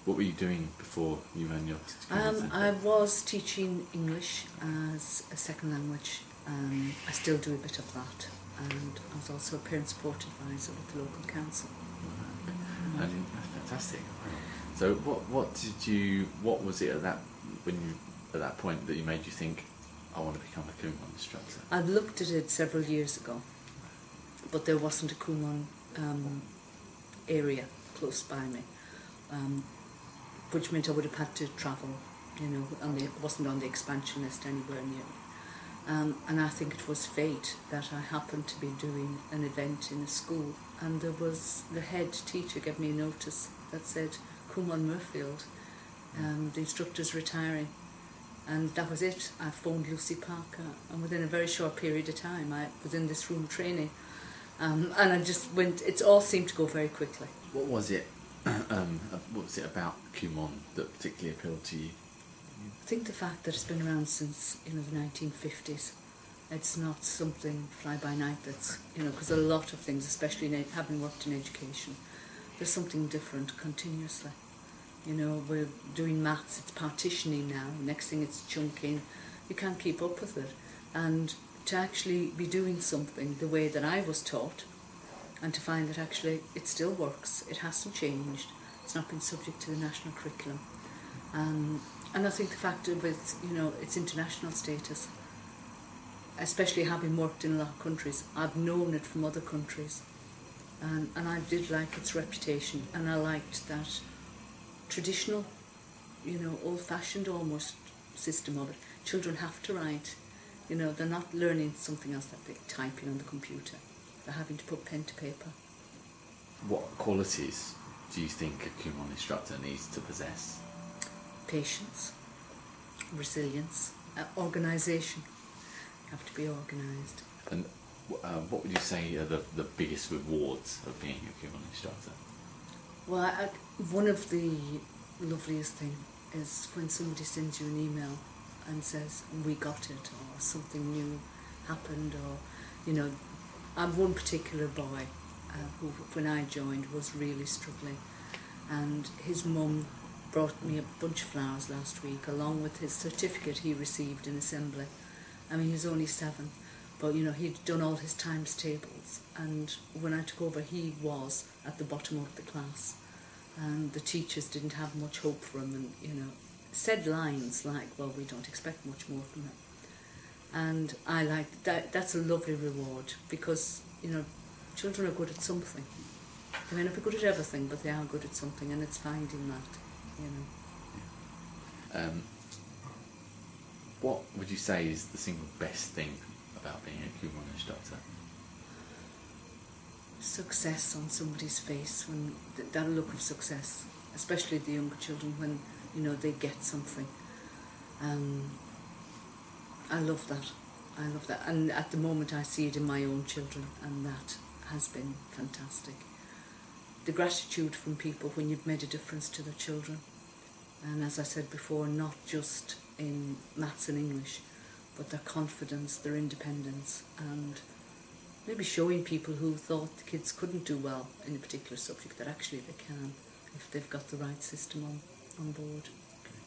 What were you doing before you ran your Kumon Centre? I was teaching English as a second language. I still do a bit of that, and I was also a parent support advisor with the local council. That's fantastic. So what was it at that point that you made you think, I want to become a Kumon instructor? I've looked at it several years ago, but there wasn't a Kumon area close by me, which meant I would have had to travel, it wasn't on the expansion list anywhere near. And I think it was fate that I happened to be doing an event in a school, and there was the head teacher gave me a notice that said, Kumon Murfield, the instructor's retiring. And that was it. I phoned Lucy Parker, and within a very short period of time I was in this room training, and I just went, it all seemed to go very quickly. What was it about Kumon that particularly appealed to you? I think the fact that it's been around since the 1950s. It's not something fly-by-night that's, because a lot of things, especially having worked in education, there's something different continuously. We're doing maths, it's partitioning now, next thing it's chunking. You can't keep up with it. And to actually be doing something the way that I was taught, and to find that actually it still works, it hasn't changed, it's not been subject to the national curriculum. And I think the fact of it, its international status, especially having worked in a lot of countries, I've known it from other countries, and I did like its reputation, and I liked that traditional, old-fashioned almost system of it. Children have to write, they're not learning something else that they're typing on the computer. They're having to put pen to paper. What qualities do you think a Kumon instructor needs to possess? Patience, resilience, organisation. You have to be organised. And what would you say are the biggest rewards of being a Kumon instructor? Well, one of the loveliest things is when somebody sends you an email and says, we got it, or something new happened, or, I have one particular boy who, when I joined, was really struggling, and his mum brought me a bunch of flowers last week, along with his certificate he received in assembly. I mean, he was only 7, but, he'd done all his times tables, and when I took over, he was at the bottom of the class, and the teachers didn't have much hope for him, and, said lines like, well, we don't expect much more from him. And I like that. That's a lovely reward, because, children are good at something. They may not be good at everything, but they are good at something, and it's finding that, What would you say is the single best thing about being a Kumon instructor? Success on somebody's face, when that look of success, especially the younger children, when they get something. I love that. And at the moment I see it in my own children, and that has been fantastic. The gratitude from people when you've made a difference to their children, and as I said before, not just in maths and English, but their confidence, their independence, and maybe showing people who thought the kids couldn't do well in a particular subject that actually they can, if they've got the right system on board. Okay.